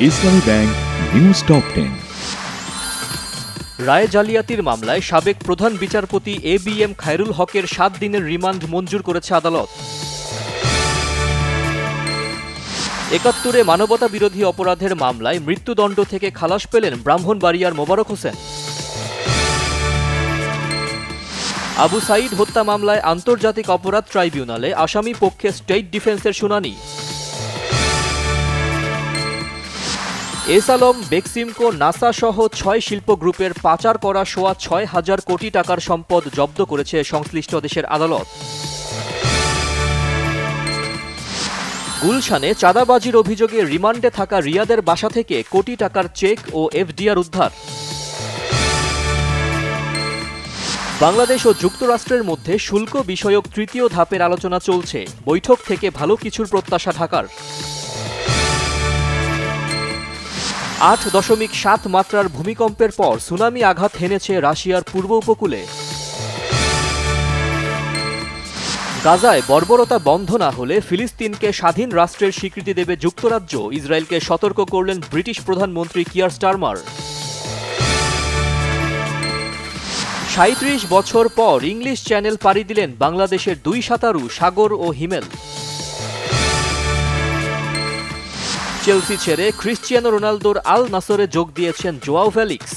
ইসলামী bank news top 10। রায় জালিয়াতির মামলায় সাবেক প্রধান বিচারপতি এবিএম খায়রুল হকের ৭ দিনের রিমান্ড মঞ্জুর করেছে আদালত। ৭১ মানবতা বিরোধী অপরাধের মামলায় মৃত্যুদণ্ড থেকে খালাস পেলেন ব্রাহ্মণবাড়িয়ার মোবারক হোসেন। আবু সাঈদ হত্যা মামলায় আন্তর্জাতিক অপরাধ ট্রাইব্যুনালে আসামি পক্ষে স্টেট ডিফেন্সের শুনানি। এস আলম, বেক্সিমকো, নাসা সহ ৬ শিল্প গ্রুপের পাচার করা সোয়া ৬,০০০ কোটি টাকার সম্পদ জব্দ করেছে সংশ্লিষ্ট দেশের আদালত। গুলশানে চাঁদাবাজির অভিযোগে রিমান্ডে থাকা রিয়াদের বাসা থেকে কোটি টাকার চেক ও এফডিআর উদ্ধার। বাংলাদেশ ও যুক্তরাষ্ট্রের মধ্যে শুল্ক বিষয়ক তৃতীয় ধাপের আলোচনা চলছে। বৈঠক থেকে ভালো কিছুর প্রত্যাশা ঢাকার। ৮.৭ মাত্রার ভূমিকম্পের পর সুনামি আঘাত হেনেছে রাশিয়ার পূর্ব উপকূলে। গাজায় বর্বরতা বন্ধ না হলে ফিলিস্তিনকে স্বাধীন রাষ্ট্রের স্বীকৃতি দেবে যুক্তরাজ্য, ইসরায়েলকে সতর্ক করলেন ব্রিটিশ প্রধানমন্ত্রী কিয়ার স্টারমার। ৩৭ বছর পর ইংলিশ চ্যানেল পাড়ি দিলেন বাংলাদেশের ২ সাঁতারু সাগর ও হিমেল। চেলসি ছেড়ে ক্রিশ্চিয়ানো রোনালদোর আল নাসরে যোগ দিয়েছেন জোয়াও ফেলিক্স।